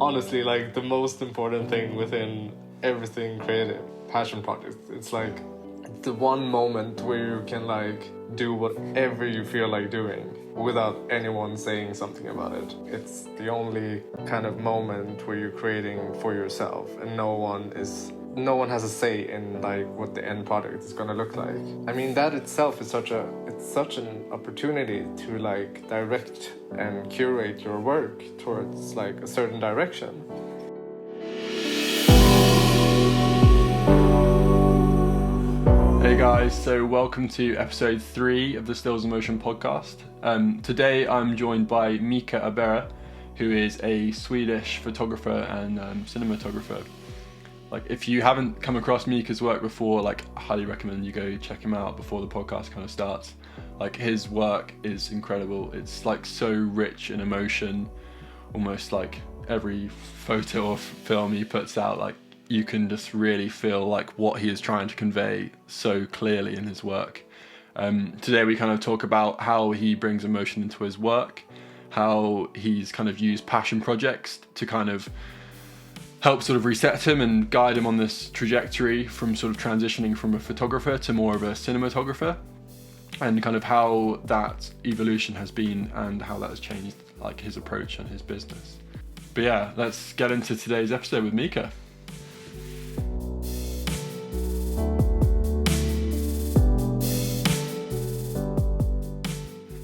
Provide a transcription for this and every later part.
honestly like the most important thing within everything creative, passion projects. It's like the one moment where you can like do whatever you feel like doing without anyone saying something about it. It's the only kind of moment where you're creating for yourself, and no one has a say in like what the end product is gonna look like. I mean, that itself is such an opportunity to like direct and curate your work towards like a certain direction. Hey guys, so welcome to episode 3 of the Stills in Motion podcast. Today I'm joined by Mika Aberra, who is a Swedish photographer and cinematographer. Like, if you haven't come across Mika's work before, like, I highly recommend you go check him out before the podcast kind of starts. Like, his work is incredible. It's like so rich in emotion, almost like every photo or film he puts out, like, you can just really feel like what he is trying to convey so clearly in his work. Today we kind of talk about how he brings emotion into his work, how he's kind of used passion projects to kind of help sort of reset him and guide him on this trajectory from sort of transitioning from a photographer to more of a cinematographer, and kind of how that evolution has been and how that has changed like his approach and his business. But yeah, let's get into today's episode with Mika.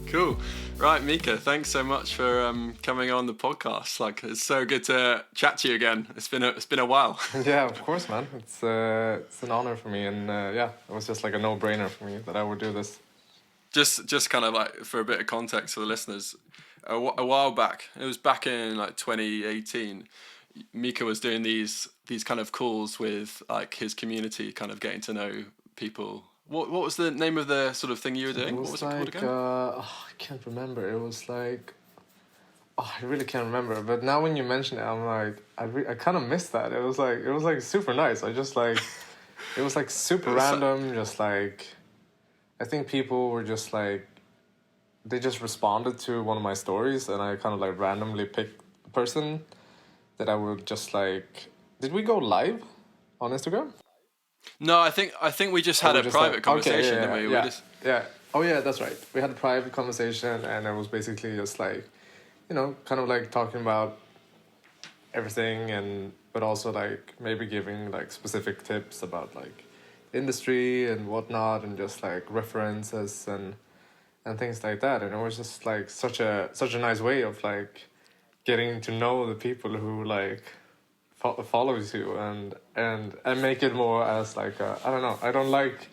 Cool. Right, Mika, thanks so much for coming on the podcast. Like, it's so good to chat to you again. It's been a while. Yeah, of course, man. It's an honor for me, and yeah, it was just like a no-brainer for me that I would do this. Just kind of like for a bit of context for the listeners, a while back, it was back in like 2018, Mika was doing these kind of calls with like his community, kind of getting to know people. What was the name of the sort of thing you were doing? What was it called again? I can't remember. It was like, I really can't remember. But now when you mention it, I'm like, I kind of missed that. It was like super nice. I just like, it was like super random. Just like, I think people were just like, they just responded to one of my stories, and I kind of like randomly picked a person that I would just like. Did we go live on Instagram? No, I think we just had a private conversation, okay, didn't we? Yeah. Oh yeah, that's right. We had a private conversation, and it was basically just like, kind of like talking about everything, but also like maybe giving like specific tips about like industry and whatnot, and just like references and things like that. And it was just like such a nice way of like getting to know the people who like follows you and make it more as like I don't know. I don't like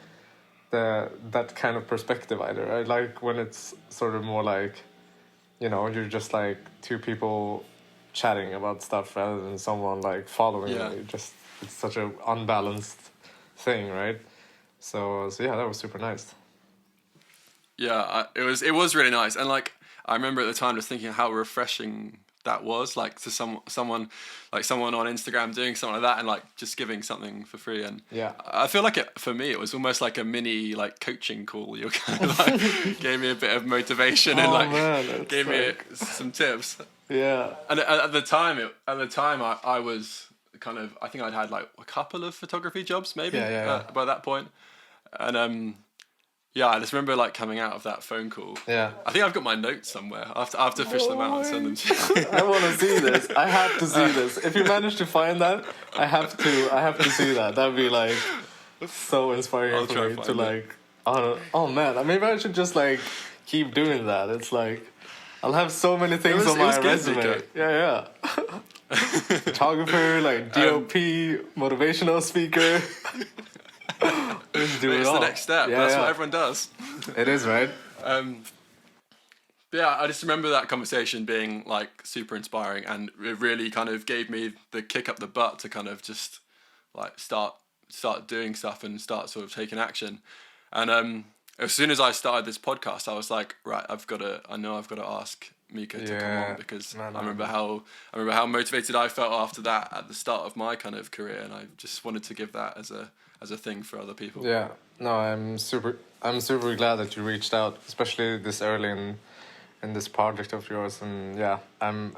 that kind of perspective either. I like when it's sort of more like, you're just like two people chatting about stuff rather than someone like following you. It's such an unbalanced thing, right? So yeah, that was super nice. Yeah, it was really nice, and like I remember at the time just thinking how refreshing that was, like to someone on Instagram doing something like that and like just giving something for free. And yeah, I feel like for me it was almost like a mini like coaching call. You kind of like gave me a bit of motivation and like gave me some tips. Yeah. And at the time I was kind of, I think I'd had like a couple of photography jobs maybe by that point. And yeah, I just remember like coming out of that phone call. Yeah. I think I've got my notes somewhere. I have to fish them out and send them to you. I want to see this. I have to see this. If you manage to find that, I have to see that. That'd be like so inspiring for me to like. Oh man, maybe I should just like keep doing that. It's like I'll have so many things on my resume. Yeah. Photographer, like DOP, motivational speaker. It's the next step. That's what everyone does. It is, right? Yeah, I just remember that conversation being like super inspiring, and it really kind of gave me the kick up the butt to kind of just like start doing stuff and start sort of taking action. And as soon as I started this podcast, I was like, right, I've got to ask Mika to come on, because I remember how motivated I felt after that at the start of my kind of career, and I just wanted to give that as a thing for other people. Yeah, no, I'm super glad that you reached out, especially this early in this project of yours. And yeah, I'm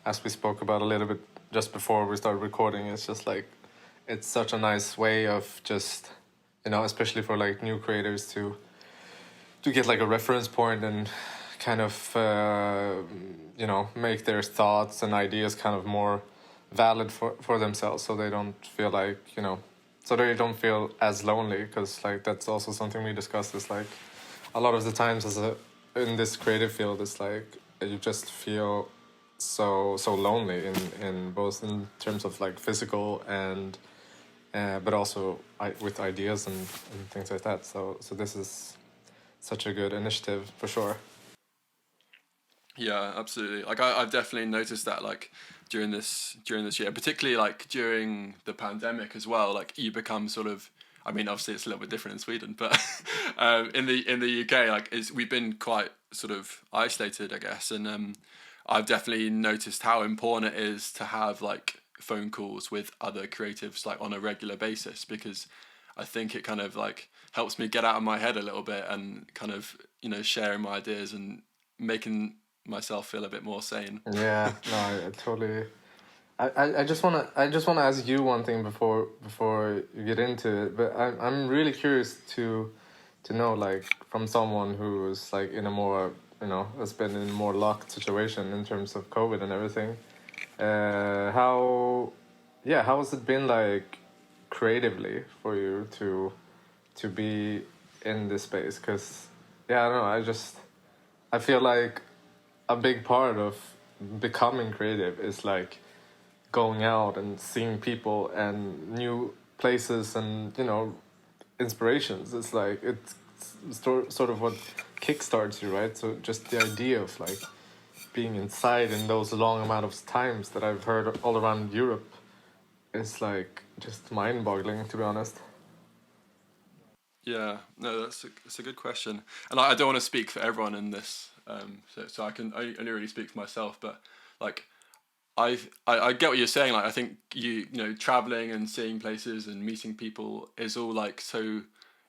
as we spoke about a little bit just before we started recording, it's just like it's such a nice way of just, you know, especially for like new creators to get like a reference point and kind of you know, make their thoughts and ideas kind of more valid for themselves, so they don't feel like, you know, so they don't feel as lonely, because like that's also something we discussed, is like a lot of the times as a in this creative field, it's like you just feel so lonely in both in terms of like physical and but also with ideas and things like that. So this is such a good initiative for sure. Yeah, absolutely. Like I've definitely noticed that like during this year, particularly like during the pandemic as well. Like you become sort of, I mean, obviously it's a little bit different in Sweden, but in the UK, like we've been quite sort of isolated, I guess, and I've definitely noticed how important it is to have like phone calls with other creatives like on a regular basis, because I think it kind of like helps me get out of my head a little bit and kind of, you know, sharing my ideas and making myself feel a bit more sane. Yeah, no, I totally. I just wanna ask you one thing before you get into it, but I'm really curious to know, like, from someone who's like in a more, you know, has been in a more locked situation in terms of COVID and everything. How, yeah, how has it been like creatively for you to be in this space? Because yeah, I don't know. I feel like a big part of becoming creative is like going out and seeing people and new places and, you know, inspirations. It's like it's sort of what kickstarts you, right? So just the idea of like being inside in those long amount of times that I've heard all around Europe is like just mind-boggling, to be honest. Yeah, no, that's a good question, and I don't want to speak for everyone in this, so I can only really speak for myself. But like I get what you're saying. Like I think you know, traveling and seeing places and meeting people is all like so,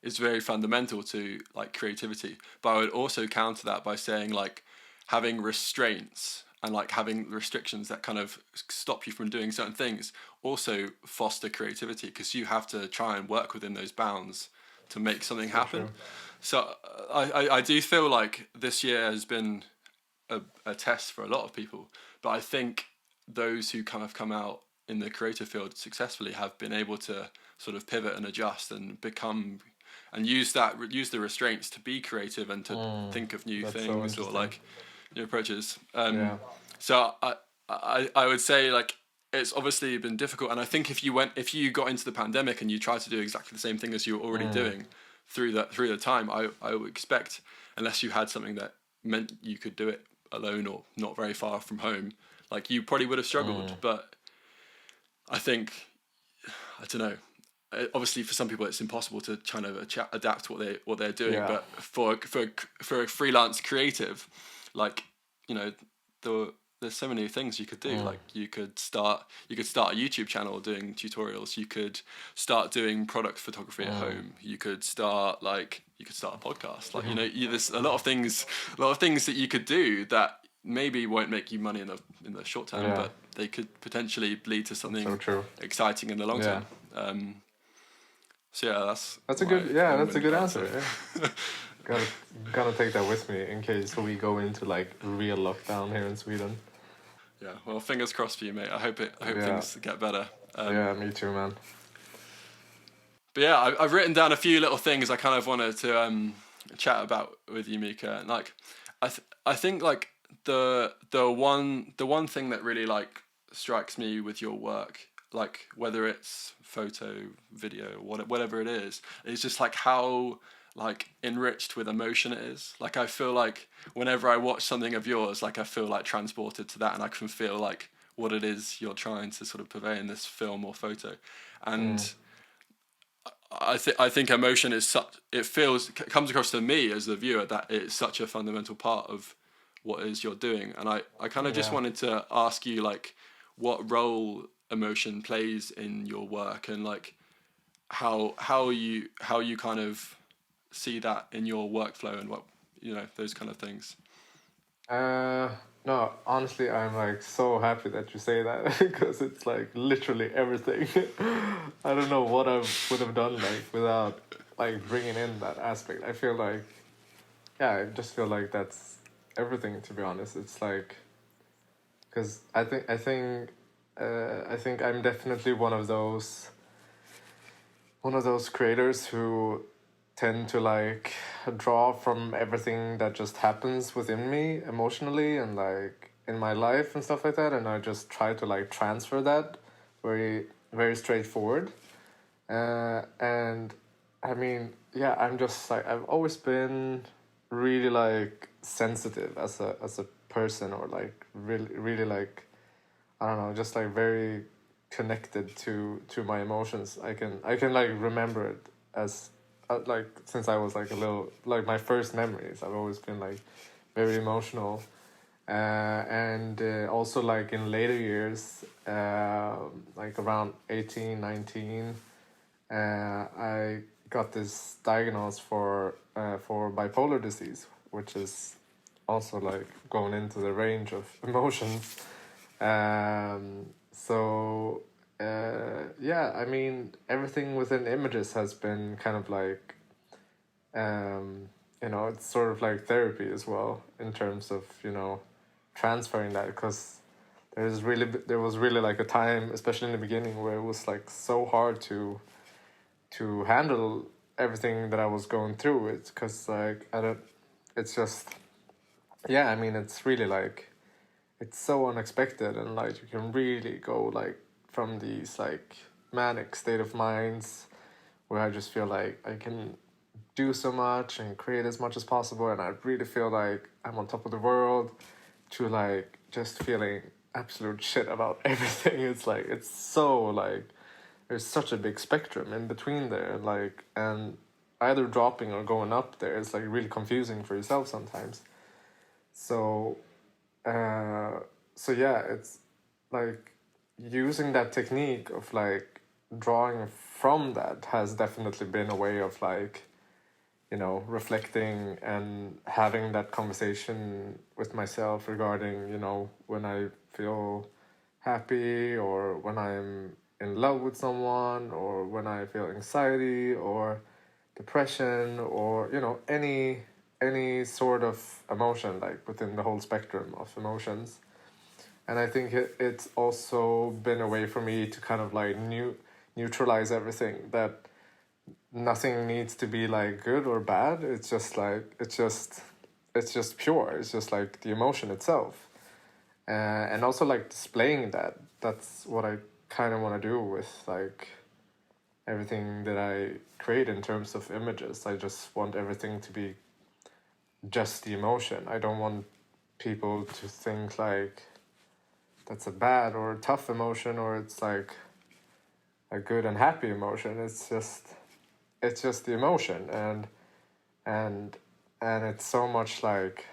it's very fundamental to like creativity. But I would also counter that by saying like having restraints and like having restrictions that kind of stop you from doing certain things also foster creativity, because you have to try and work within those bounds to make something So happen. true. So I do feel like this year has been a test for a lot of people, but I think those who kind of come out in the creative field successfully have been able to sort of pivot and adjust and become and use the restraints to be creative and to think of new That's so things or interesting. like new approaches. Yeah. So I would say like it's obviously been difficult, and I think if you got into the pandemic and you tried to do exactly the same thing as you were already doing through the time, I would expect, unless you had something that meant you could do it alone or not very far from home, like you probably would have struggled. But I think, I don't know. Obviously, for some people, it's impossible to kind of adapt what they're doing. Yeah. But for a freelance creative, like, you know, the there's so many things you could do. Like you could start a YouTube channel doing tutorials. You could start doing product photography at home. You could start a podcast. Like, you know, there's a lot of things that you could do that maybe won't make you money in the short term, Yeah. but they could potentially lead to So something true. exciting in the long Yeah. term. So yeah, that's That's a my good, yeah, that's a long-winded good answer. answer. Yeah. Gotta gotta take that with me in case we go into like real lockdown here in Sweden. Yeah, well, fingers crossed for you, mate. I hope Yeah. things get better. Yeah, me too, man. But yeah, I've written down a few little things I kind of wanted to chat about with you, Mika. And like, I think like the one thing that really like strikes me with your work, like whether it's photo, video, whatever it is just like how like enriched with emotion it is. Like I feel like whenever I watch something of yours, like I feel like transported to that, and I can feel like what it is you're trying to sort of purvey in this film or photo, and I think emotion is such, comes across to me as the viewer that it's such a fundamental part of what it is you're doing, and I kind of just Yeah. wanted to ask you like what role emotion plays in your work, and like how you kind of see that in your workflow, and what, you know, those kind of things. Uh, No, honestly, I'm like so happy that you say that because it's like literally everything. I don't know what I would have done like without like bringing in that aspect. I feel like, yeah, I just feel like that's everything, to be honest. It's like, because I think I'm definitely one of those creators who tend to like draw from everything that just happens within me emotionally and like in my life and stuff like that, and I just try to like transfer that very straightforward. And I mean, yeah, I'm just like, I've always been really like sensitive as a person, or like really like, I don't know, just like very connected to my emotions. I can like remember it as like since I was like a little, like my first memories. I've always been like very emotional, and also like in later years, like around 18, 19, I got this diagnosis for bipolar disease, which is also like going into the range of emotions. So yeah, I mean, everything within images has been kind of like, um, you know, it's sort of like therapy as well in terms of, you know, transferring that, because there was really like a time, especially in the beginning, where it was like so hard to handle everything that I was going through. It's because like I don't, it's just, yeah, I mean, it's really like, it's so unexpected, and like you can really go like from these like manic state of minds where I just feel like I can do so much and create as much as possible, and I really feel like I'm on top of the world, to like just feeling absolute shit about everything. It's like, it's so like, there's such a big spectrum in between there, like, and either dropping or going up there is like really confusing for yourself sometimes. So uh, so yeah, it's like using that technique of like drawing from that has definitely been a way of like, you know, reflecting and having that conversation with myself regarding, you know, when I feel happy, or when I'm in love with someone, or when I feel anxiety or depression, or, you know, any sort of emotion, like within the whole spectrum of emotions. And I think it's also been a way for me to kind of like neutralize everything, that nothing needs to be like good or bad. It's just like, it's just pure. It's just like the emotion itself, and also like displaying that. That's what I kind of want to do with like everything that I create in terms of images. I just want everything to be just the emotion. I don't want people to think like that's a bad or tough emotion, or it's like a good and happy emotion. It's just the emotion, and and it's so much like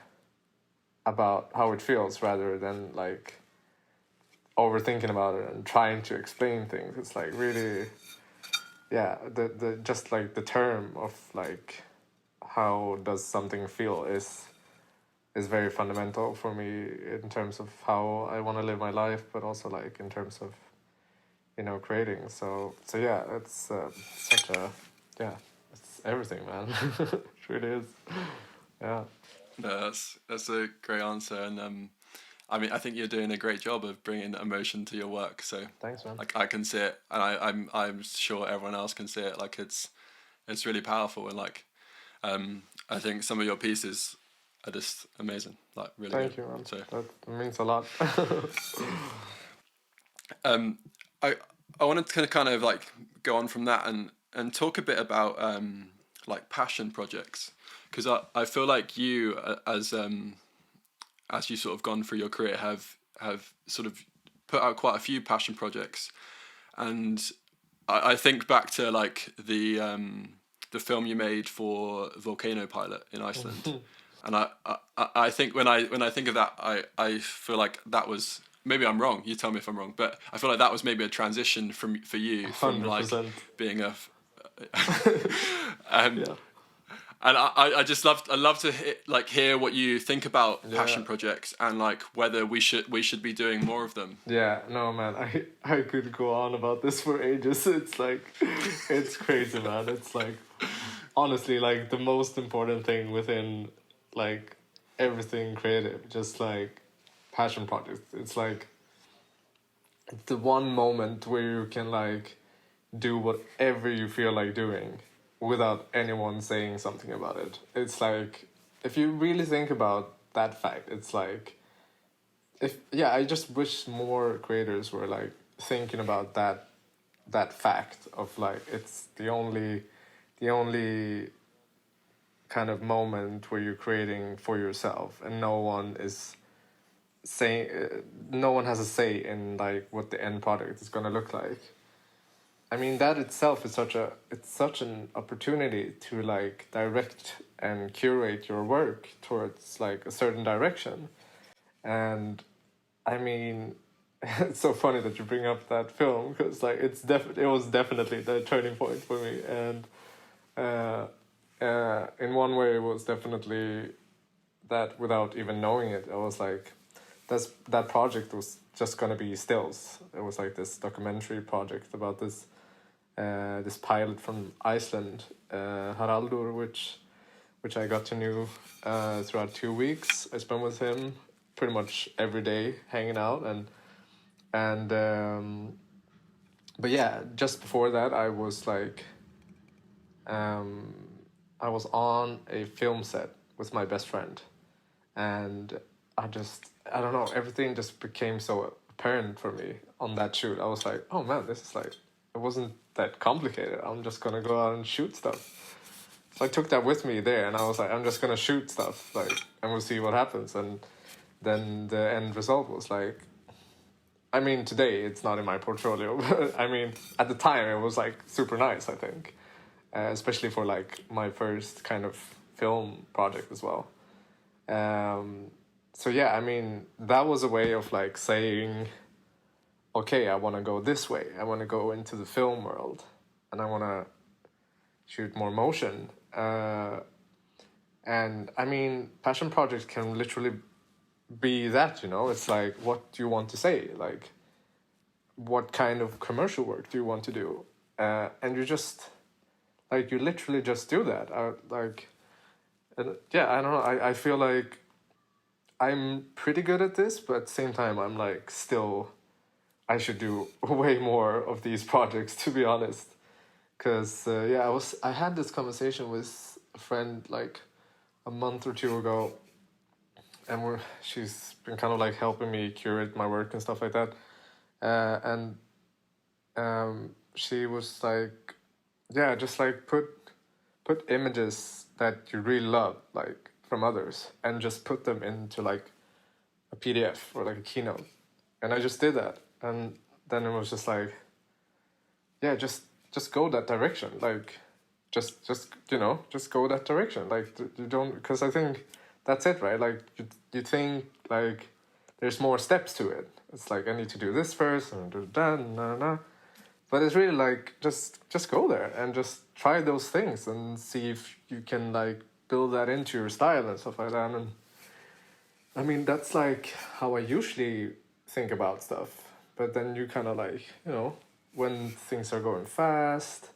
about how it feels rather than like overthinking about it and trying to explain things. It's like really, yeah, the just like the term of like how does something feel is very fundamental for me in terms of how I want to live my life, but also like in terms of, you know, creating. So yeah, it's such a, yeah, it's everything, man. It really is. Yeah. No, that's a great answer, and I mean, I think you're doing a great job of bringing emotion to your work. So, Thanks, man. like, I can see it, and I'm sure everyone else can see it. Like, it's really powerful, and like, I think some of your pieces are just amazing, like really good. Thank you, man. So, That means a lot. um, I I wanted to kind of like go on from that and talk a bit about like passion projects, because I feel like you as you sort of gone through your career have sort of put out quite a few passion projects, and I think back to like the film you made for Volcano Pilot in Iceland, and I think when I think of that, I feel like that was, maybe I'm wrong. You tell me if I'm wrong, but I feel like that was maybe a transition for you from like 100%. being a um, Yeah. And I love to hear what you think about passion projects and like whether we should be doing more of them. Yeah, no man, I could go on about this for ages. It's like, it's crazy, man. It's like, honestly, like the most important thing within like everything creative, just like passion projects. It's like the one moment where you can like do whatever you feel like doing without anyone saying something about it. It's like, if you really think about that fact, it's like, if yeah, I just wish more creators were like thinking about that fact of like, it's the only kind of moment where you're creating for yourself, and no one is saying, no one has a say in like what the end product is going to look like. I mean, that itself is such an opportunity to like direct and curate your work towards like a certain direction. And I mean, it's so funny that you bring up that film, because like it was definitely the turning point for me. And uh, in one way, it was definitely that, without even knowing it, I was like, that project was just gonna be stills. It was like this documentary project about this pilot from Iceland, Haraldur, which I got to know throughout 2 weeks. I spent with him pretty much every day, hanging out, and but yeah, just before that, I was like, um, I was on a film set with my best friend, and I don't know, everything just became so apparent for me on that shoot. I was like, oh man, this is like, it wasn't that complicated. I'm just gonna go out and shoot stuff. So I took that with me there, and I was like, I'm just gonna shoot stuff, like, and we'll see what happens. And then the end result was like, I mean, today it's not in my portfolio, but I mean, at the time it was like super nice, I think, especially for like my first kind of film project as well. So yeah, I mean, that was a way of like saying, okay, I want to go this way. I want to go into the film world, and I want to shoot more motion. And I mean, passion projects can literally be that, you know. It's like, what do you want to say? Like, what kind of commercial work do you want to do? And you just, like, you literally just do that. Yeah, I don't know. I feel like I'm pretty good at this, but at the same time, I'm like, still, I should do way more of these projects, to be honest. Because yeah, I had this conversation with a friend like a month or two ago, and she's been kind of like helping me curate my work and stuff like that. And she was like, yeah, just like put images that you really love, like from others, and just put them into like a PDF or like a keynote. And I just did that, and then it was just like, yeah, just go that direction, like just just go that direction, like you don't, because I think that's it, right? Like you think like there's more steps to it. It's like, I need to do this first and do that, but it's really like, just go there and just try those things and see if you can like build that into your style and stuff like that. And I mean, that's like how I usually think about stuff. But then you kind of like, when things are going fast,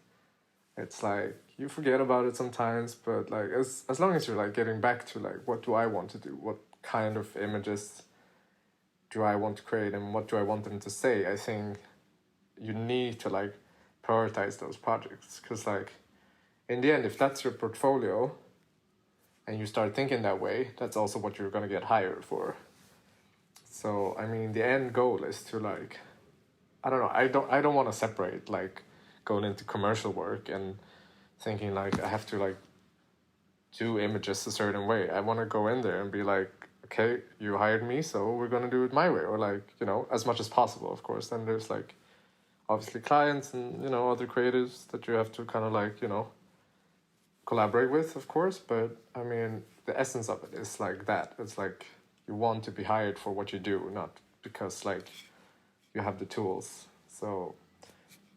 it's like you forget about it sometimes. But like, as long as you're like getting back to like, what do I want to do? What kind of images do I want to create, and what do I want them to say? I think you need to like prioritize those projects, because like in the end, if that's your portfolio and you start thinking that way, that's also what you're going to get hired for. So I mean, the end goal is to like, I don't know, I don't want to separate like going into commercial work and thinking like I have to like do images a certain way. I want to go in there and be like, okay, you hired me, so we're going to do it my way, or like, as much as possible, of course. Then there's like obviously clients and other creatives that you have to kind of like collaborate with, of course. But I mean, the essence of it is like that. It's like you want to be hired for what you do, not because like you have the tools. So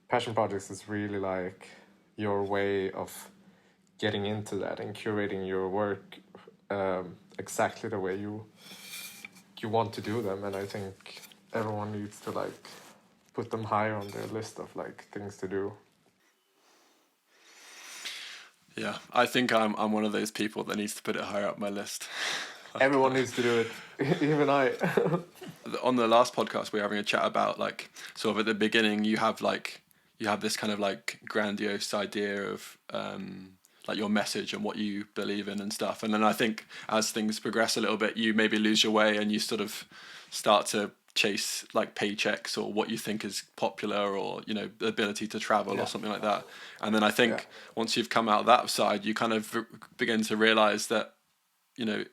passion projects is really like your way of getting into that and curating your work exactly the way you want to do them. And I think everyone needs to like put them higher on their list of like things to do. Yeah, I think I'm one of those people that needs to put it higher up my list. Everyone needs to do it, even I. On the last podcast, we were having a chat about like sort of at the beginning you have this kind of like grandiose idea of like your message and what you believe in and stuff, and then I think as things progress a little bit, you maybe lose your way and you sort of start to chase like paychecks or what you think is popular, or you know, the ability to travel or something like that. And then I think once you've come out that side, you kind of begin to realize that, you know,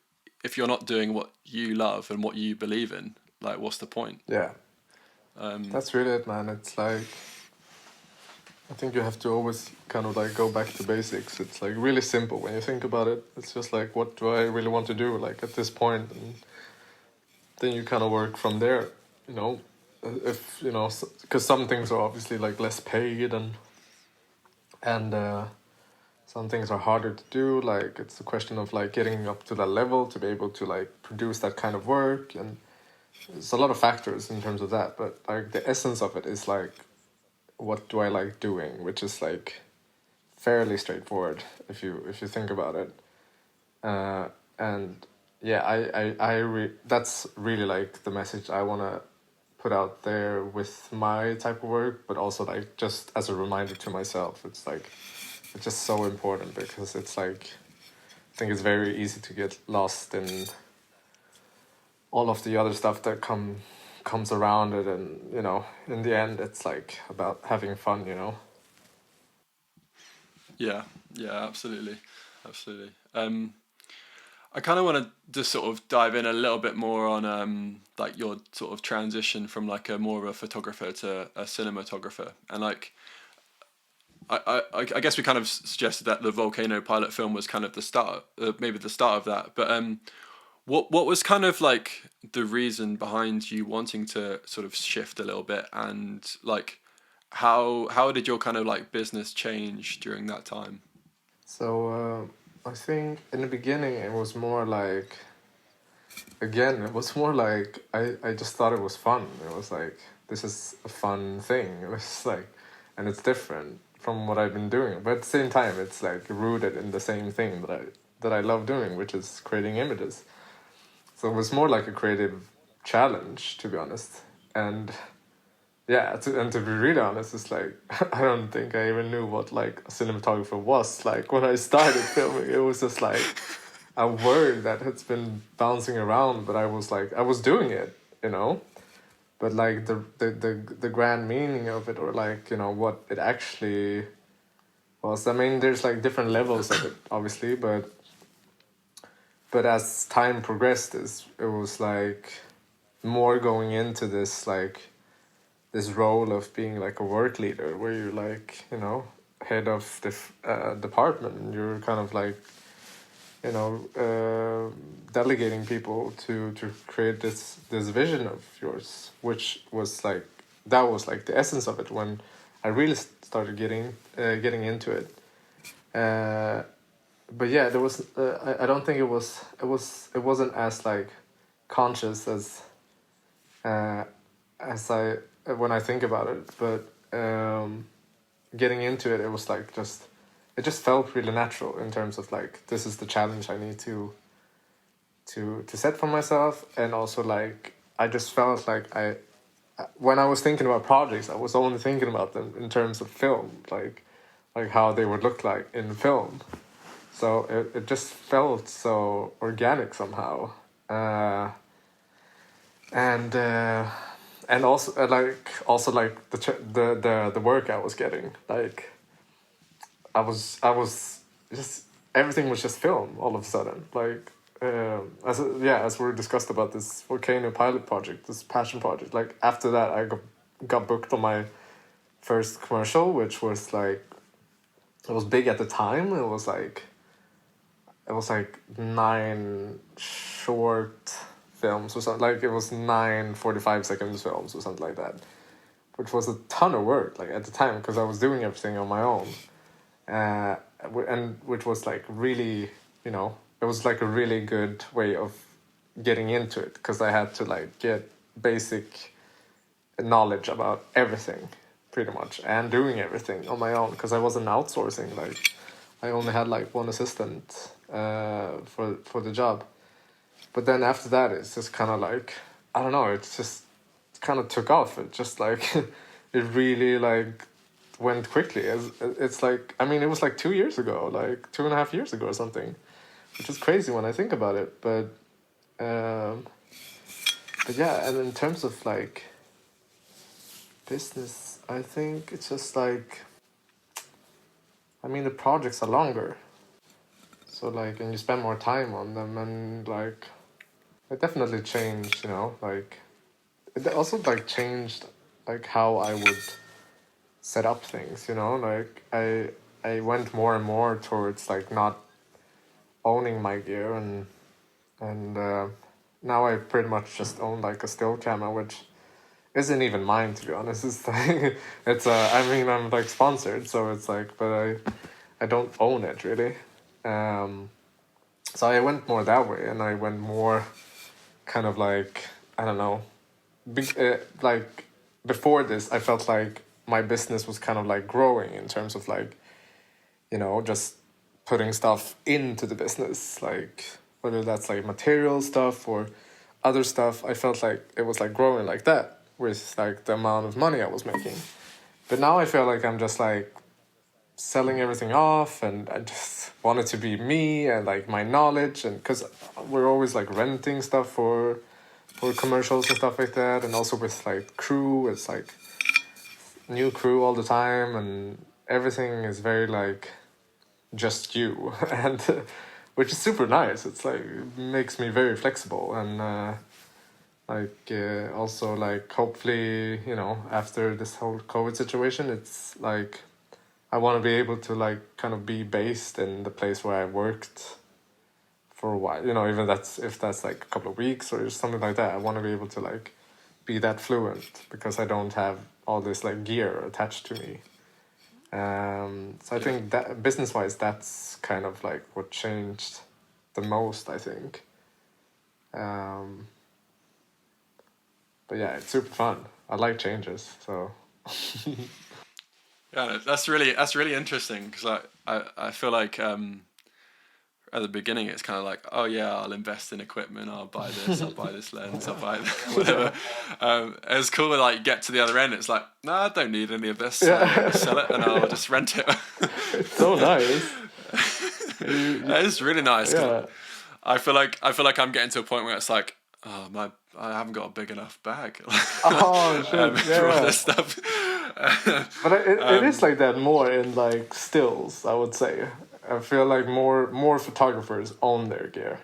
if you're not doing what you love and what you believe in, like what's the point? Yeah, that's really it, man. It's like, I think you have to always kind of like go back to basics. It's like really simple when you think about it. It's just like, what do I really want to do like at this point? And then you kind of work from there, you know. If you know, because some things are obviously like less paid, and some things are harder to do. Like it's a question of like getting up to that level to be able to like produce that kind of work, and there's a lot of factors in terms of that. But like the essence of it is like, what do I like doing, which is like fairly straightforward if you think about it. And yeah, that's really like the message I want to put out there with my type of work, but also like just as a reminder to myself. It's like, it's just so important, because it's like, I think it's very easy to get lost in all of the other stuff that comes around it, and you know, in the end it's like about having fun, you know. Yeah, yeah, absolutely, absolutely. I kind of want to just sort of dive in a little bit more on like your sort of transition from like a more of a photographer to a cinematographer, and like I guess we kind of suggested that the volcano pilot film was kind of the start, maybe the start of that. But what was kind of like the reason behind you wanting to sort of shift a little bit, and like how did your kind of like business change during that time? So I think in the beginning it was more like, again, it was more like I just thought it was fun. It was like, this is a fun thing. It was like, and it's different from what I've been doing. But at the same time, it's like rooted in the same thing that I love doing, which is creating images. So it was more like a creative challenge, to be honest. And yeah, to be really honest, it's like, I don't think I even knew what like a cinematographer was. Like when I started filming, it was just like a word that has been bouncing around, but I was doing it, you know. But like the grand meaning of it, or like, you know, what it actually was. I mean, there's like different levels of it, obviously, but as time progressed, it was like more going into this like this role of being like a work leader, where you're like, you know, head of the department, and you're kind of like, you know, delegating people to create this vision of yours, which was like, that was like the essence of it when I really started getting into it. But yeah, there was I don't think it wasn't as like conscious uh, as I when I think about it, but getting into it, it was like just, it just felt really natural in terms of like, this is the challenge I need to set for myself. And also like, I just felt like when I was thinking about projects, I was only thinking about them in terms of film, like how they would look like in film. So it just felt so organic somehow. And and also like the work I was getting, like I was just, everything was just film all of a sudden, like as we discussed about this volcano pilot project, this passion project. Like after that, I got booked on my first commercial, which was like, it was big at the time. It was like 9 short films or something. Like it was 9 45 seconds films or something like that, which was a ton of work like at the time, because I was doing everything on my own. and which was like really, you know, it was like a really good way of getting into it, because I had to like get basic knowledge about everything pretty much, and doing everything on my own, because I wasn't outsourcing. Like I only had like one assistant for the job. But then after that, it's just kind of like, I don't know, it's just kind of took off. It just like it really like went quickly. It's like, I mean, it was like 2 years ago, like 2.5 years ago or something, which is crazy when I think about it. Um, but yeah, and in terms of like business, I think it's just like, I mean, the projects are longer, so like, and you spend more time on them, and like, it definitely changed, you know, like, it also like changed like how I would set up things, you know, like I went more and more towards like not owning my gear, and now I pretty much just own like a still camera, which isn't even mine, to be honest. It's like it's I mean, I'm like sponsored, so it's like, but I don't own it really. Um, so I went more that way, and I went more kind of like, I don't know, like before this, I felt like my business was kind of like growing in terms of like, you know, just putting stuff into the business, like whether that's like material stuff or other stuff. I felt like it was like growing like that with like the amount of money I was making. But now I feel like I'm just like selling everything off, and I just want it to be me and like my knowledge, and because we're always like renting stuff for commercials and stuff like that, and also with like crew, it's like new crew all the time, and everything is very like just you, and which is super nice. It's like, it makes me very flexible, and also like, hopefully, you know, after this whole COVID situation, it's like I want to be able to like kind of be based in the place where I worked for a while, you know, even that's if that's like a couple of weeks or something like that. I want to be able to like be that fluent, because I don't have all this like gear attached to me. So I think that business wise, that's kind of like what changed the most, I think. Um, but yeah, it's super fun. I like changes, so. Yeah, that's really interesting, because I feel like at the beginning it's kind of like, oh yeah, I'll invest in equipment, I'll buy this, I'll buy this lens, I'll buy whatever. It's cool to like get to the other end, it's like, no, I don't need any of this. I'll just sell it and I'll just rent it. It's so nice. It's really nice, because Yeah. I feel like I'm getting to a point where it's like, oh my, I haven't got a big enough bag Oh shit! for all Yeah. this stuff. But it is like that more in like stills, I would say. I feel like more photographers own their gear,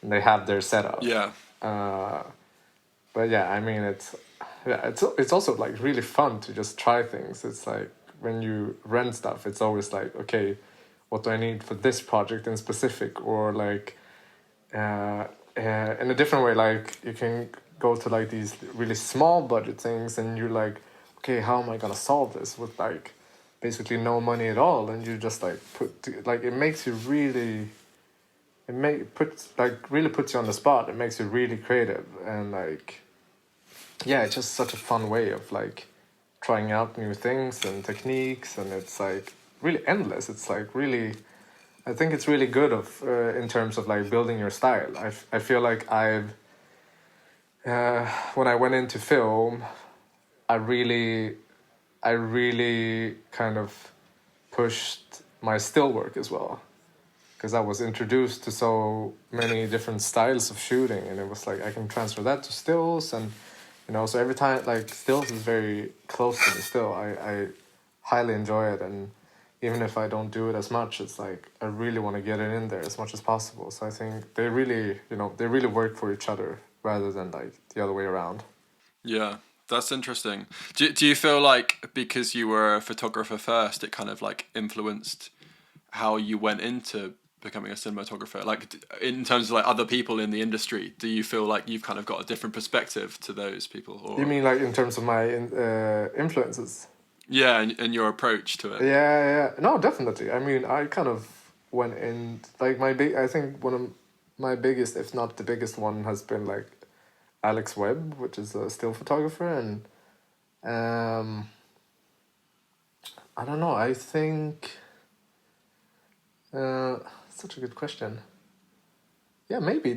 and they have their setup. Yeah, Uh, but yeah, I mean, it's also like really fun to just try things. It's like when you rent stuff, it's always like, okay, what do I need for this project in specific, or like in a different way. Like you can go to like these really small budget things, and you're like, okay, how am I gonna solve this with like basically no money at all? And you just like like, it makes you really, really puts you on the spot. It makes you really creative, and like, yeah, it's just such a fun way of like trying out new things and techniques, and it's like really endless. It's like really, I think it's really good of in terms of like building your style. I feel like when I went into film, I really I really kind of pushed my still work as well, because I was introduced to so many different styles of shooting, and it was like I can transfer that to stills, and you know, so every time like stills is very close to me still. I highly enjoy it, and even if I don't do it as much, it's like I really want to get it in there as much as possible. So I think they really, you know, they really work for each other rather than like the other way around. yeah, that's interesting. Do you feel like because you were a photographer first, it kind of like influenced how you went into becoming a cinematographer? Like in terms of like other people in the industry, do you feel like you've kind of got a different perspective to those people, You or mean like in terms of my influences? Yeah, and your approach to it. Yeah. No, definitely. I mean, I kind of went in like I think one of my biggest, if not the biggest one, has been like Alex Webb, which is a still photographer, and um, I don't know. I think such a good question. Yeah, maybe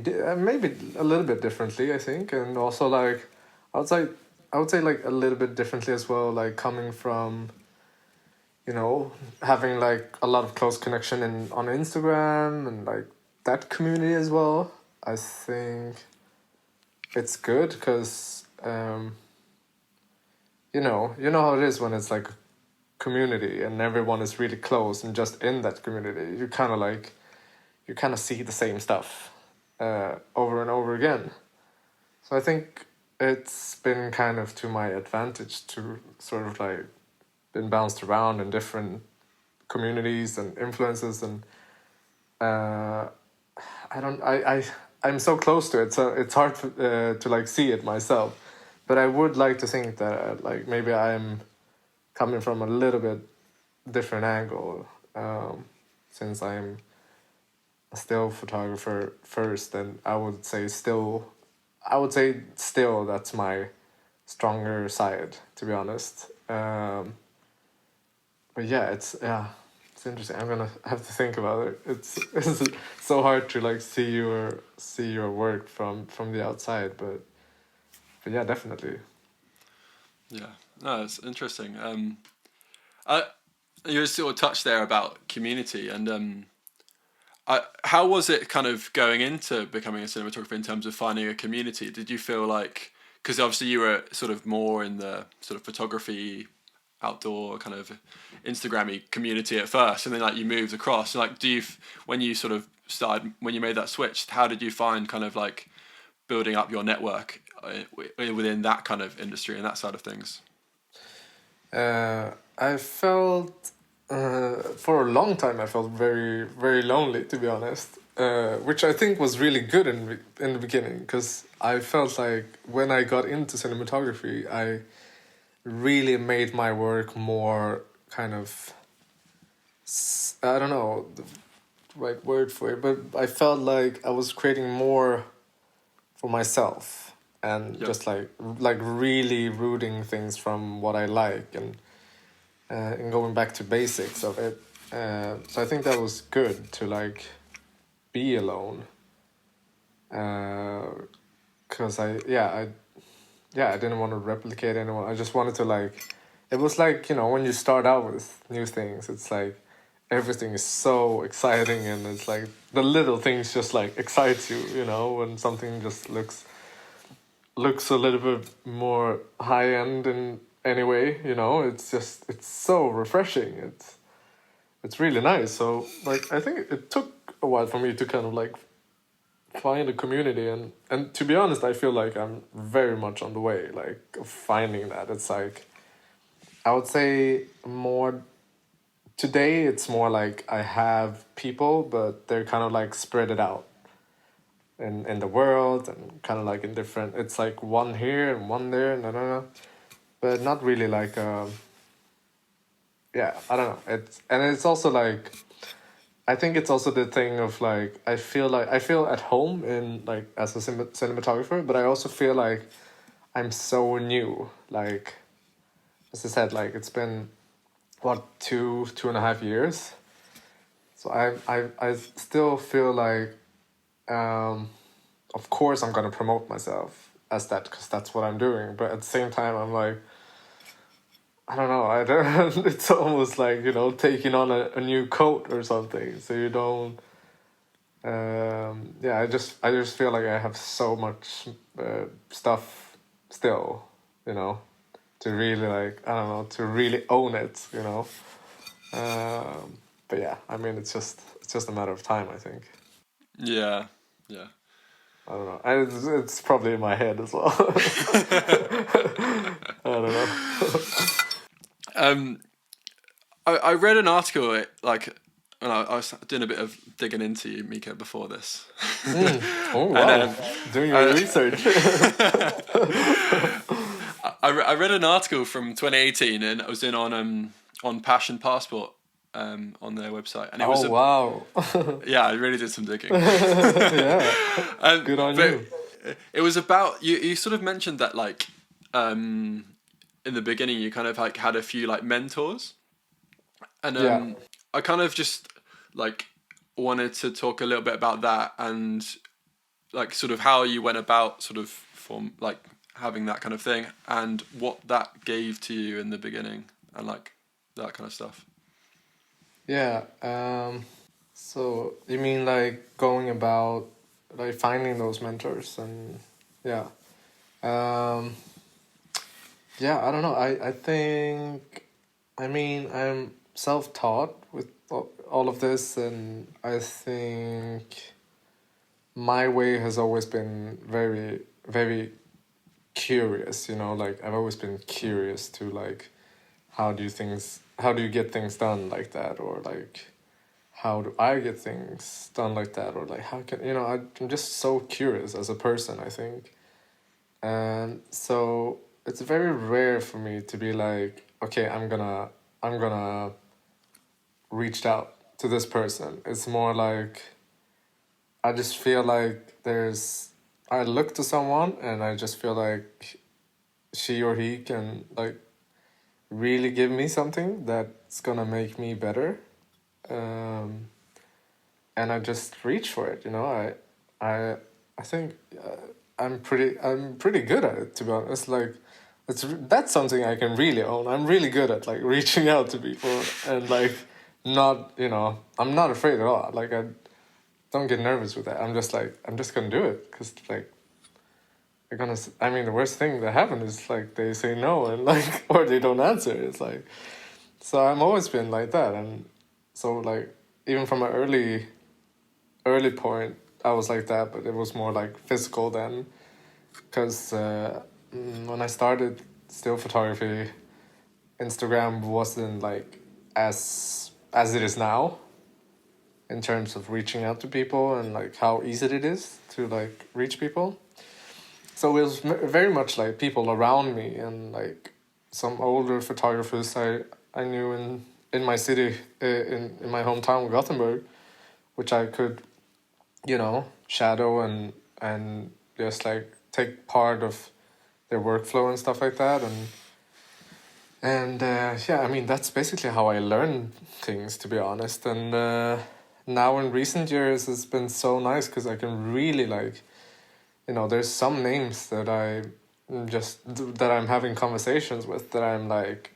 a little bit differently. I think, and also like I would say I would say like a little bit differently as well. Like coming from, having like a lot of close connection on Instagram and like that community as well. I think it's good because you know how it is when it's like a community and everyone is really close and just in that community. You kind of see the same stuff over and over again. So I think it's been kind of to my advantage to sort of like been bounced around in different communities and influences, and uh, I don't I'm so close to it, so it's hard to like see it myself. But I would like to think that like maybe I'm coming from a little bit different angle, since I'm a still photographer first, and I would say still that's my stronger side, to be honest. But yeah, it's interesting. I'm gonna have to think about it. It's so hard to like see your work from the outside, but yeah, definitely. Yeah, no, it's interesting. I, you sort of touched there about community, and how was it kind of going into becoming a cinematographer in terms of finding a community? Did you feel like, because obviously you were sort of more in the sort of photography, outdoor kind of Instagrammy community at first, and then like you moved across. Like, when you sort of started, when you made that switch, how did you find kind of like building up your network within that kind of industry and that side of things? I felt for a long time I felt very very lonely, to be honest. Which I think was really good in the beginning, because I felt like when I got into cinematography, I really made my work more kind of I don't know the right word for it, but I felt like I was creating more for myself and Yeah. just like really rooting things from what I like, and going back to basics of it. So I think that was good to like be alone, because I didn't want to replicate anyone. I just wanted to like, it was like, when you start out with new things, it's like everything is so exciting, and it's like the little things just like excites you, when something just looks a little bit more high end in any way, it's so refreshing. It's really nice. So like I think it took a while for me to kind of like find a community, and to be honest, I feel like I'm very much on the way, like of finding that. It's like I would say more today it's more like I have people, but they're kind of like spread it out in the world, and kind of like in different, it's like one here and one there, no, but not really like yeah, I don't know. It's also like I think it's also the thing of like I feel at home in like as a cinematographer, but I also feel like I'm so new. Like as I said, like it's been what 2.5 years. So I still feel like of course I'm gonna promote myself as that, because that's what I'm doing. But at the same time, I'm like I don't know. I don't. It's almost like taking on a new coat or something. So you don't. Yeah, I just feel like I have so much stuff still, to really like I don't know, to really own it. But yeah, I mean it's just a matter of time, I think. Yeah. Yeah. I don't know. And it's probably in my head as well. I don't know. Um, I read an article like, and I was doing a bit of digging into you, Mika, before this, Oh and wow, doing your I, research. I read an article from 2018, and it was in on Passion Passport on their website, and it was Oh wow. yeah, I really did some digging. Yeah. And Good on but you. it was about you sort of mentioned that like in the beginning you kind of like had a few like mentors, and Yeah. I kind of just like wanted to talk a little bit about that, and like sort of how you went about sort of from like having that kind of thing, and what that gave to you in the beginning, and like that kind of stuff. Yeah. So you mean like going about like finding those mentors and yeah. Um, yeah, I don't know. I think I mean I'm self-taught with all of this, and I think my way has always been very very curious, you know, like I've always been curious to like how do you get things done like that, or like how do I get things done like that, or like how can, you know, I'm just so curious as a person, I think. And so it's very rare for me to be like, okay, I'm gonna reach out to this person. It's more like I just feel like I look to someone and I just feel like she or he can like really give me something that's gonna make me better. Um, and I just reach for it. You know, I, I think I'm pretty good at it, to be honest. Like, that's something I can really own. I'm really good at like reaching out to people and like not, you know, I'm not afraid at all. Like I don't get nervous with that. I'm just like I'm just gonna do it because like they're gonna. I mean, the worst thing that happens is like they say no and like or they don't answer. It's like so I'm always been like that, and so like even from an early point, I was like that, but it was more like physical then, because when I started still photography, Instagram wasn't like as it is now in terms of reaching out to people and like how easy it is to like reach people. So it was very much like people around me and like some older photographers I knew in my city in my hometown Gothenburg, which I could, you know, shadow and just like take part of their workflow and stuff like that. And yeah, I mean that's basically how I learned things, to be honest. And now in recent years it's been so nice because I can really like, you know, there's some names that that I'm having conversations with that I'm like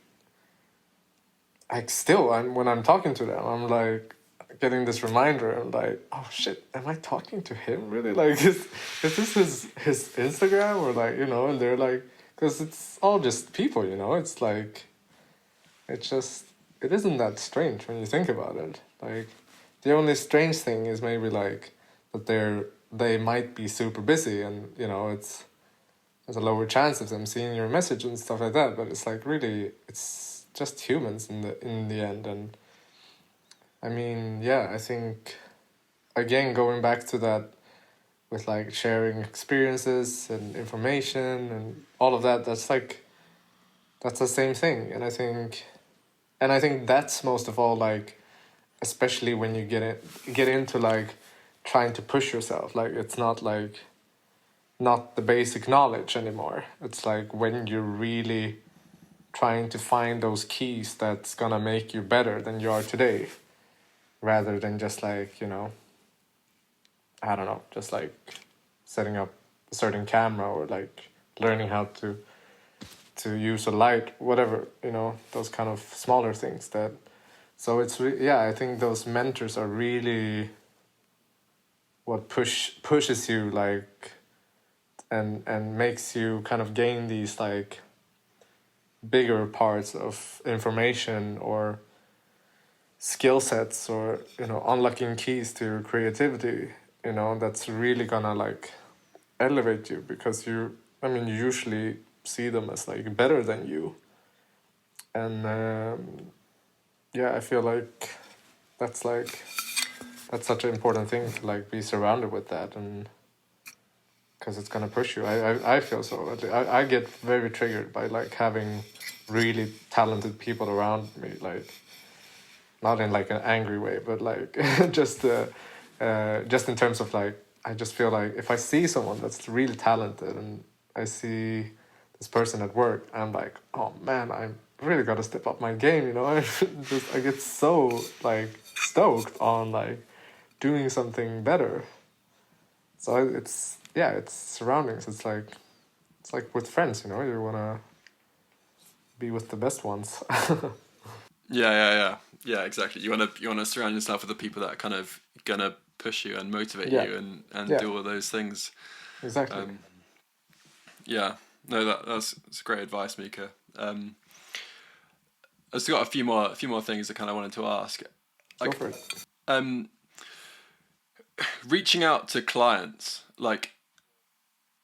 still when I'm talking to them I'm like getting this reminder. I'm like, oh shit, am I talking to him really? Like is this his Instagram, or like, you know? And they're like, because it's all just people, you know. It's like it's just it isn't that strange when you think about it. Like the only strange thing is maybe like that they might be super busy, and you know it's there's a lower chance of them seeing your message and stuff like that. But it's like really it's just humans in the end. And I mean, yeah, I think again going back to that with like sharing experiences and information and all of that, that's like that's the same thing. And I think that's most of all like especially when you get into like trying to push yourself. Like it's not like not the basic knowledge anymore. It's like when you're really trying to find those keys that's gonna make you better than you are today, rather than just like, you know, I don't know, just like setting up a certain camera or like learning how to use a light, whatever, you know, those kind of smaller things that. So yeah, I think those mentors are really what pushes you like and makes you kind of gain these like bigger parts of information or skill sets, or you know, unlocking keys to your creativity, you know, that's really gonna like elevate you, because I mean you usually see them as like better than you. And yeah, I feel like that's like that's such an important thing to like be surrounded with that. And because it's gonna push you. I feel so. I get very triggered by like having really talented people around me, like not in like an angry way, but like just in terms of like I just feel like if I see someone that's really talented and I see this person at work, I'm like, oh man, I really got to step up my game, you know. I get so like stoked on like doing something better. So it's yeah, it's surroundings. It's like with friends, you know. You wanna be with the best ones. Yeah, exactly. You wanna surround yourself with the people that are kind of gonna push you and motivate Yeah, you and yeah, do all those things. exactly. Um, yeah, no, that's great advice, Mika. I've still got a few more things I kind of wanted to ask. Go Like, for it. um, reaching out to clients, like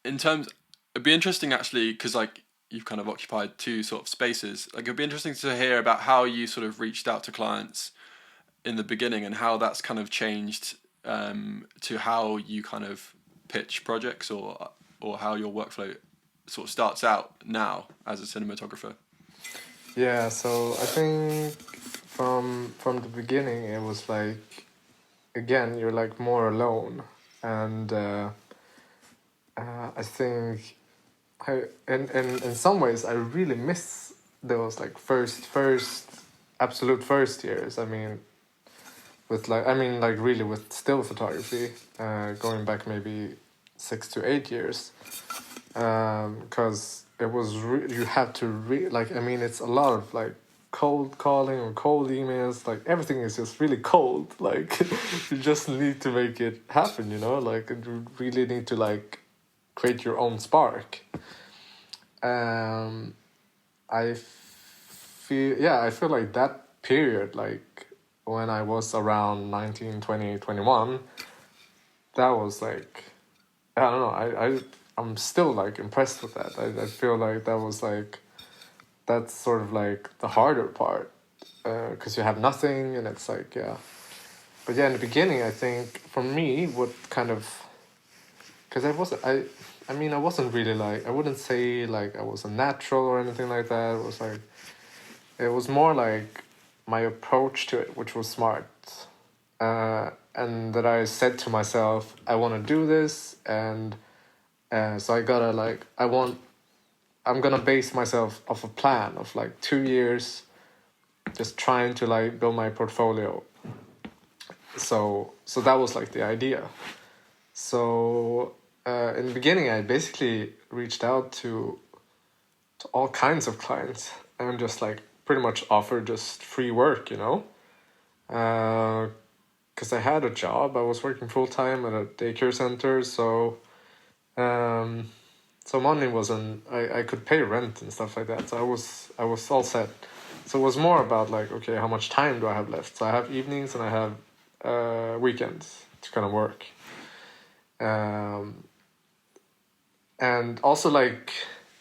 in terms, it'd be interesting actually because like you've kind of occupied two sort of spaces. Like it'd be interesting to hear about how you sort of reached out to clients in the beginning and how that's kind of changed to how you kind of pitch projects or how your workflow sort of starts out now as a cinematographer. Yeah, so I think from the beginning it was like again you're like more alone, and I think I in some ways I really miss those like first absolute first years. I mean with like I mean like really with still photography, going back maybe 6 to 8 years, because it was you have to like I mean it's a lot of like cold calling or cold emails, like everything is just really cold, like you just need to make it happen, you know, like you really need to like create your own spark. um I feel like that period, like when I was around 19, 20, 21, that was like I don't know, I'm still like impressed with that. I feel like that was like that's sort of like the harder part, because you have nothing and it's like yeah. But yeah, in the beginning I think for me what kind of, because I mean I wasn't really like, I wouldn't say like I was a natural or anything like that. It was like it was more like my approach to it, which was smart, and that I said to myself I want to do this, and so I gotta like I'm gonna base myself off a plan of like 2 years, just trying to like build my portfolio. So that was like the idea. So in the beginning, I basically reached out to all kinds of clients and just like pretty much offered just free work, you know, because I had a job. I was working full time at a daycare center, so um, so money wasn't. I could pay rent and stuff like that. So I was all set. So it was more about like, okay, how much time do I have left? So I have evenings and I have weekends to kind of work. Um, and also like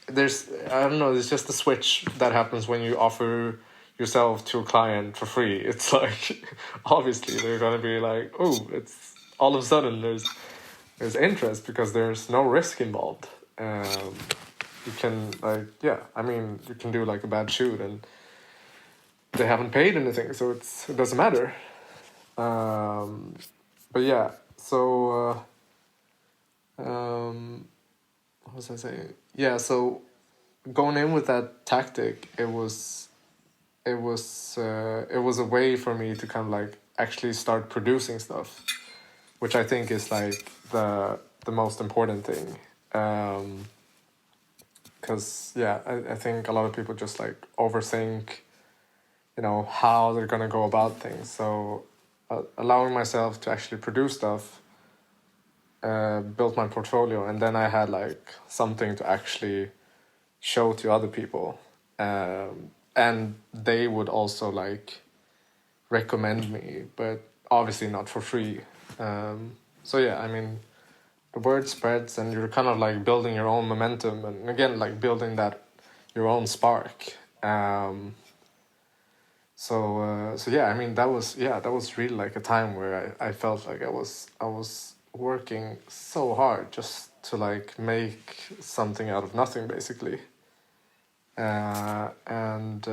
there's I don't know, there's just a switch that happens when you offer yourself to a client for free. It's like obviously they're gonna be like, oh, it's all of a sudden there's interest because there's no risk involved. You can like yeah, I mean you can do like a bad shoot and they haven't paid anything, so it doesn't matter. Um, but yeah, so what was I saying? Yeah, so going in with that tactic, it was a way for me to kind of like actually start producing stuff, which I think is like the most important thing. Because yeah, I think a lot of people just like overthink, you know, how they're gonna go about things. So allowing myself to actually produce stuff, built my portfolio, and then I had like something to actually show to other people, and they would also like recommend me, but obviously not for free. So yeah, I mean, the word spreads, and you're kind of like building your own momentum, and again, like building that your own spark. So yeah, I mean that was really like a time where I felt like I was working so hard to like make something out of nothing, basically. And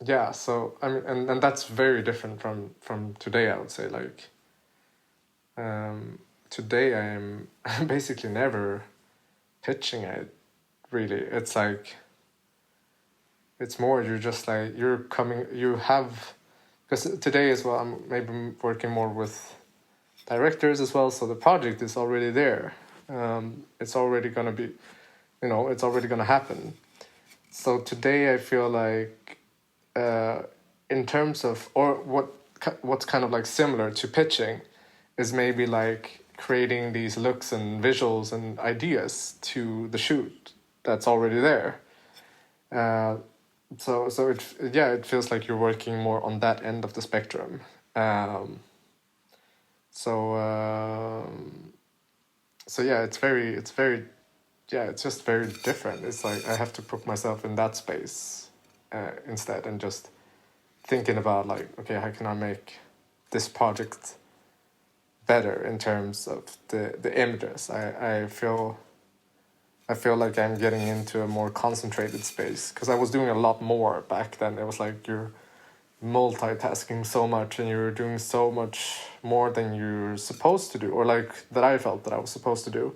yeah, so I mean, and that's very different from today, I would say. Like, today I'm basically never pitching it. Really, it's like, it's more you're just like you have, because today as well I'm maybe working more with directors as well, so the project is already there. It's already gonna be, it's already gonna happen. So today I feel like, in terms of, or what's kind of like similar to pitching, is maybe like creating these looks and visuals and ideas to the shoot that's already there. Uh, so it feels like you're working more on that end of the spectrum. So so yeah, it's just very different. It's like I have to put myself in that space, instead, and just thinking about like, okay, how can I make this project better in terms of the images. I feel like I'm getting into a more concentrated space, because I was doing a lot more back then. It was like you're multitasking so much and you're doing so much more than you're supposed to do, or like that I felt that I was supposed to do.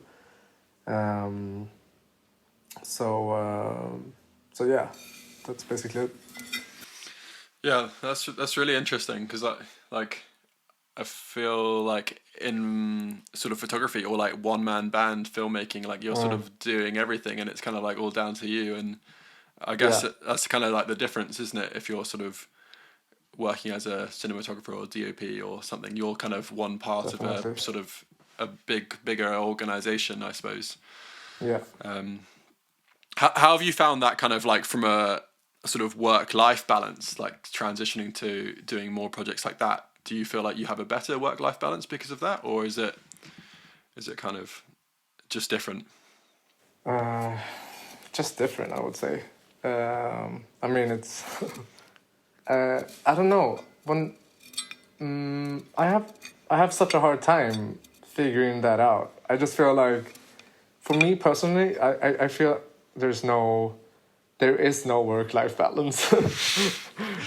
Um, so yeah, that's basically it. Yeah, that's really interesting because I feel like in sort of photography or like one man band filmmaking, like you're sort of doing everything and it's kind of like all down to you. And I guess Yeah, that's kind of like the difference, isn't it? If you're sort of working as a cinematographer or DOP or something, you're kind of one part of a definitely. sort of a bigger organization, I suppose. Yeah. How have you found that kind of like from a sort of work-life balance, like transitioning to doing more projects like that? Do you feel like you have a better work-life balance because of that, or is it kind of just different? Uh, just different, I would say. I mean, it's I don't know. When I have such a hard time figuring that out. I just feel like, for me personally, I feel there is no work life balance.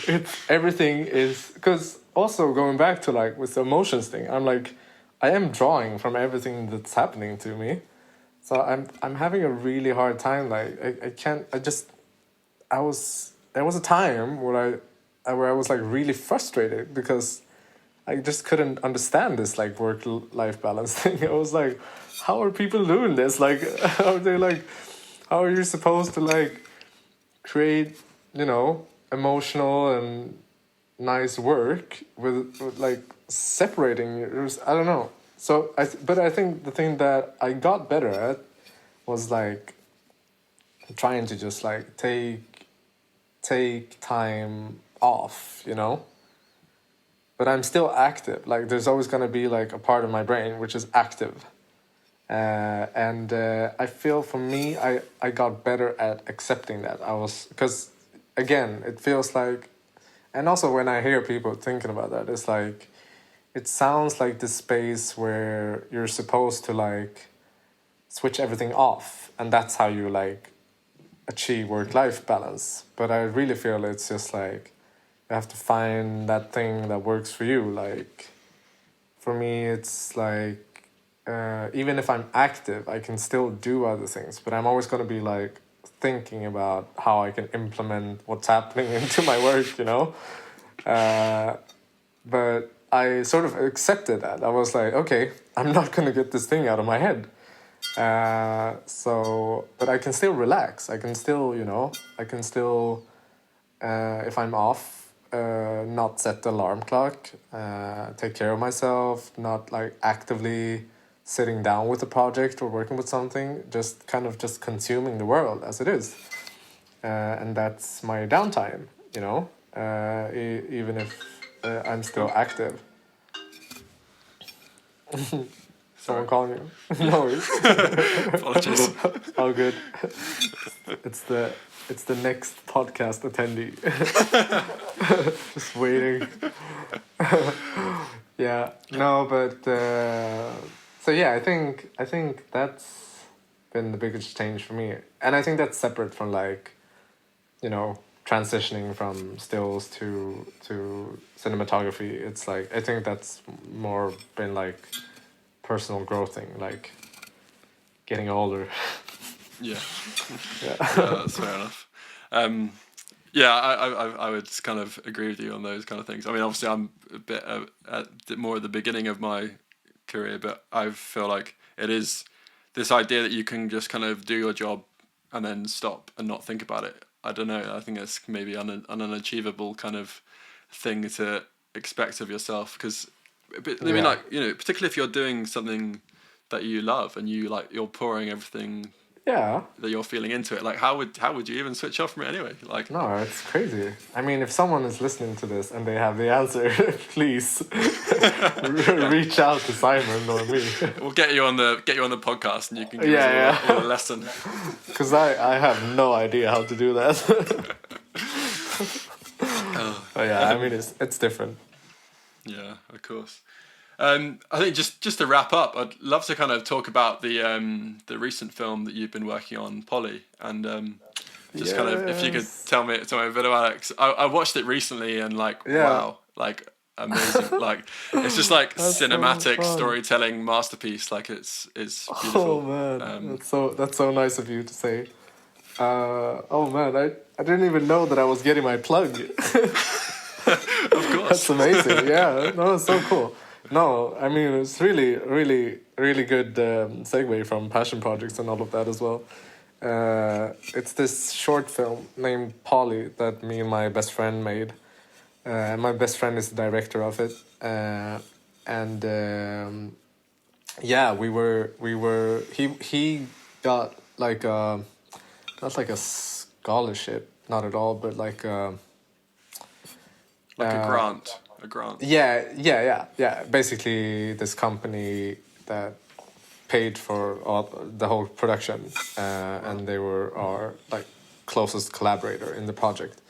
It's everything is, because also going back to like with the emotions thing, I'm like, I am drawing from everything that's happening to me. So I'm having a really hard time. Like I can't. There was a time where I was like really frustrated because I just couldn't understand this like work life balance thing. I was like, how are people doing this? Like, how are they like? How are you supposed to like create, emotional and nice work with like separating? I don't know. So but I think the thing that I got better at was like trying to just like take time off. But I'm still active. Like there's always gonna be like a part of my brain which is active. And I feel for me, I got better at accepting that. Because again, it feels like, and also when I hear people thinking about that, it's like, it sounds like the space where you're supposed to like switch everything off, and that's how you like achieve work-life balance. But I really feel it's just like you have to find that thing that works for you. Like for me, it's like, even if I'm active, I can still do other things, but I'm always going to be like thinking about how I can implement what's happening into my work. Uh, but I sort of accepted that. I was like, okay, I'm not going to get this thing out of my head. But I can still relax. I can still, if I'm off, not set the alarm clock, take care of myself, not like actively sitting down with a project or working with something, just kind of just consuming the world as it is. And that's my downtime, even if I'm still active. Sorry. Someone calling you? No worries. Apologies. All good. It's the next podcast attendee. Just waiting. Yeah. No, but So yeah, I think that's been the biggest change for me, and I think that's separate from like, transitioning from stills to cinematography. It's like I think that's more been like personal growth thing, like getting older. Yeah, Yeah. yeah, that's fair enough. Um, yeah, I would kind of agree with you on those kind of things. I mean, obviously, I'm a bit more at the beginning of my career, but I feel like it is this idea that you can just kind of do your job and then stop and not think about it. I don't know. I think it's maybe an unachievable kind of thing to expect of yourself because, I mean, Yeah. like particularly if you're doing something that you love and you're pouring everything Yeah. that you're feeling into it. Like, how would you even switch off from it anyway? Like, No, it's crazy. I mean, if someone is listening to this and they have the answer, please yeah, reach out to Simon or me. we'll get you on the podcast, and you can give us all Yeah, a yeah. lesson. Because I have no idea how to do that. Oh, But yeah, I mean, it's different. yeah, of course. I think just to wrap up, I'd love to kind of talk about the recent film that you've been working on, Polly, and just kind of if you could Yes. tell me a bit about it. 'Cause I watched it recently and like Yeah. wow, like amazing, like it's just like That's so cinematic fun. storytelling masterpiece. Like it's Oh beautiful. man, that's so nice of you to say. Oh man, I didn't even know that I was getting my plug. Of That's course. amazing. Yeah, no, it's so cool. No, I mean it's really, really, really good segue from passion projects and all of that as well. It's this short film named Polly that me and my best friend made. My best friend is the director of it, and yeah, he got like not like a scholarship, not at all, but like Like a grant, a grant. yeah. Basically, this company that paid for the whole production, Wow. and they were our like closest collaborator in the project.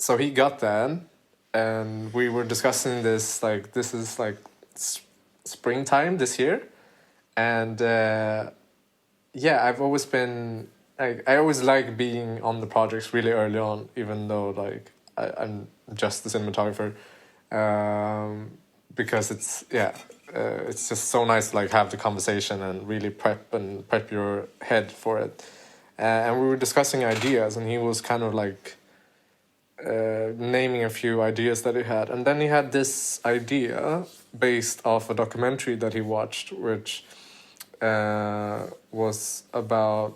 So he got that, and we were discussing this like this is like springtime this year, and yeah, I've always been like I always like being on the projects really early on, even though like I'm just the cinematographer, because it's just so nice to like have the conversation and really prep your head for it. And we were discussing ideas, and he was kind of like naming a few ideas that he had, and then he had this idea based off a documentary that he watched, which was about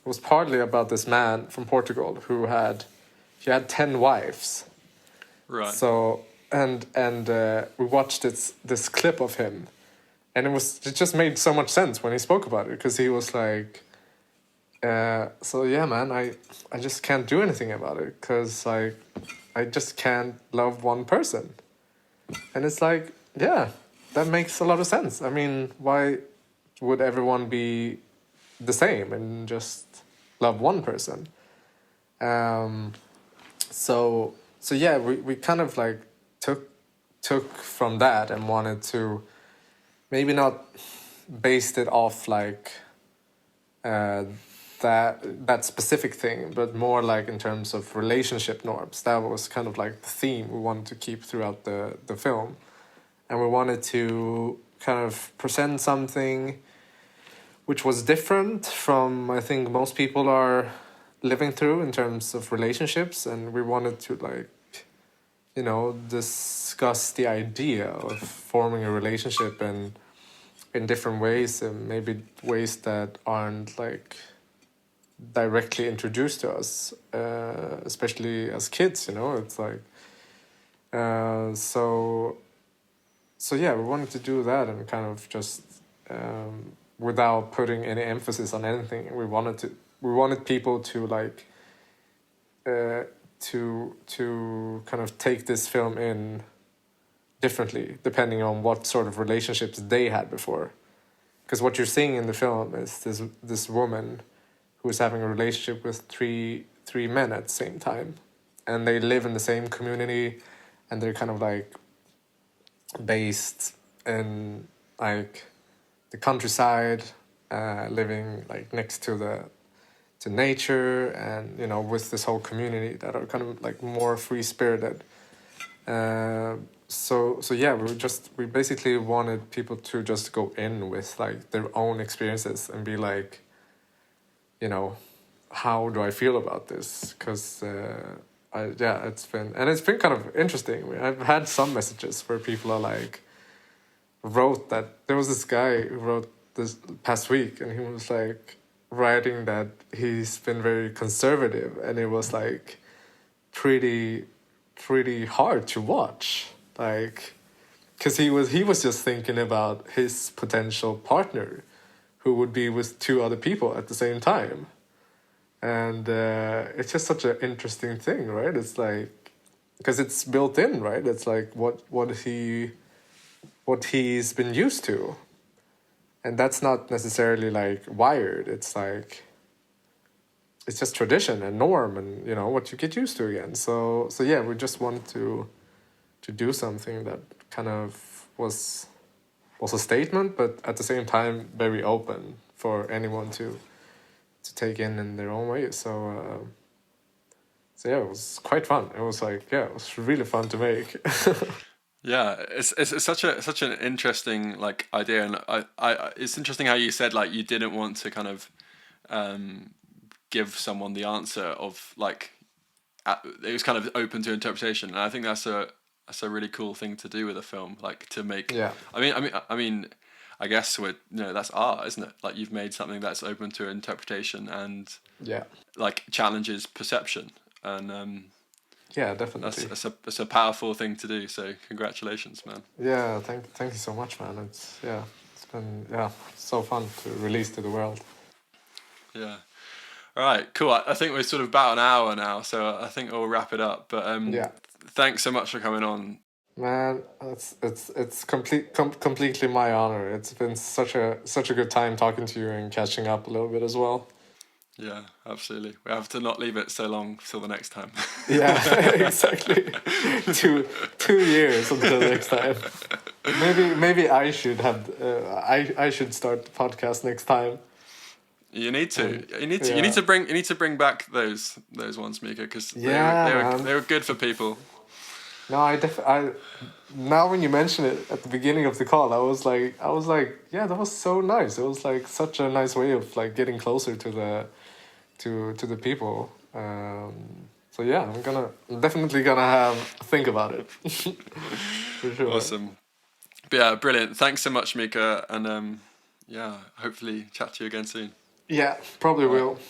was partly about this man from Portugal who had 10 wives. Right. So and we watched this clip of him, and it just made so much sense when he spoke about it, because he was like, so yeah, man, I just can't do anything about it because I just can't love one person, and it's like, yeah, that makes a lot of sense. I mean, why would everyone be the same and just love one person? Um, so yeah, we kind of like took from that and wanted to maybe not based it off like uh, that specific thing, but more like in terms of relationship norms. That was kind of like the theme we wanted to keep throughout the film, and we wanted to kind of present something which was different from I think most people are living through in terms of relationships, and we wanted to like discuss the idea of forming a relationship and in different ways, and maybe ways that aren't like directly introduced to us, especially as kids. It's like so yeah, we wanted to do that and kind of just without putting any emphasis on anything. We wanted people to like to kind of take this film in differently depending on what sort of relationships they had before, because what you're seeing in the film is this woman who is having a relationship with three men at the same time, and they live in the same community, and they're kind of like based in like the countryside, living like next to nature, and with this whole community that are kind of like more free spirited. So yeah, we basically wanted people to just go in with like their own experiences and be like, how do I feel about this? Because it's been kind of interesting. I've had some messages where people are like, wrote that there was this guy who wrote this past week, and he was like writing that he's been very conservative, and it was like pretty hard to watch, like, because he was just thinking about his potential partner who would be with two other people at the same time. And it's just such an interesting thing, right? It's like, because it's built in, right? It's like what he's been used to, and that's not necessarily like wired. It's like, it's just tradition and norm, and what you get used to again. So yeah, we just wanted to do something that kind of was a statement, but at the same time very open for anyone to take in their own way. So yeah, it was quite fun. It was like, yeah, it was really fun to make. Yeah, it's such an interesting like idea, and I it's interesting how you said like you didn't want to kind of give someone the answer of like it was kind of open to interpretation, and I think that's a really cool thing to do with a film, like to make. Yeah. I guess that's art, isn't it? Like you've made something that's open to interpretation and Yeah. like challenges perception, and Yeah, definitely. that's a powerful thing to do. So congratulations, man. Yeah, thank you so much, man. It's been so fun to release to the world. Yeah. All right, cool. I think we're sort of about an hour now, so I think we'll wrap it up. But Yeah. thanks so much for coming on. Man, it's completely my honor. It's been such a good time talking to you and catching up a little bit as well. Yeah, absolutely. We have to not leave it so long till the next time. Yeah, exactly. 2 years until next time. Maybe I should have I should start the podcast next time. You need to. You need to. Yeah. You need to bring back those ones, Mika, because they were good for people. No, I now when you mention it at the beginning of the call, I was like, yeah, that was so nice. It was like such a nice way of like getting closer to the people. So yeah, I'm definitely gonna think about it. For sure. Awesome. But yeah, brilliant. Thanks so much, Mika, and hopefully chat to you again soon. Yeah, probably will.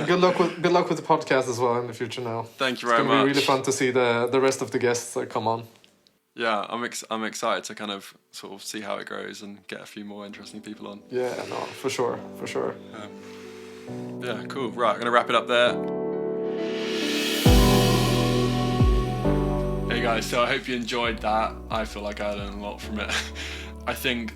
Good luck with the podcast as well in the future now. Thank you very much. It's gonna be really fun to see the rest of the guests that come on. Yeah, I'm excited to kind of sort of see how it grows and get a few more interesting people on. Yeah, no, for sure. Yeah, cool. Right, I'm gonna wrap it up there. Hey guys, so I hope you enjoyed that. I feel like I learned a lot from it. I think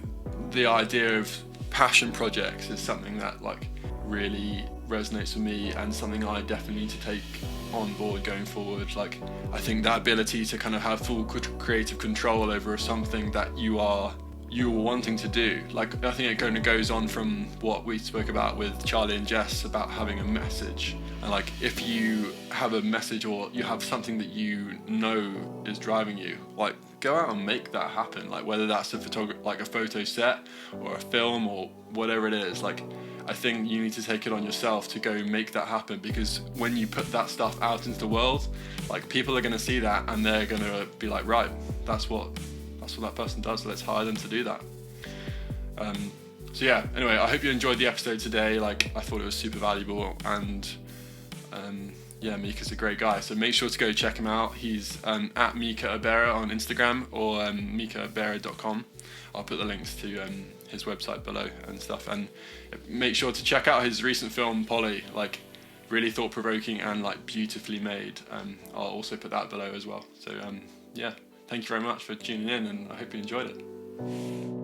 the idea of passion projects is something that like really resonates with me, and something I definitely need to take on board going forward. Like I think that ability to kind of have full creative control over something that you are wanting to do. Like I think it kind of goes on from what we spoke about with Charlie and Jess about having a message, and like if you have a message or you have something that you know is driving you, like go out and make that happen. Like whether that's a photo set or a film or whatever it is, like I think you need to take it on yourself to go make that happen, because when you put that stuff out into the world, like people are going to see that and they're going to be like, right, that's what that person does, so let's hire them to do that. So yeah, anyway, I hope you enjoyed the episode today. Like I thought it was super valuable, and Mika's a great guy, so make sure to go check him out. He's at Mika Aberra on Instagram, or mikaaberra.com. I'll put the links to his website below and stuff, and make sure to check out his recent film Polly, like really thought-provoking and like beautifully made. I'll also put that below as well. So thank you very much for tuning in, and I hope you enjoyed it.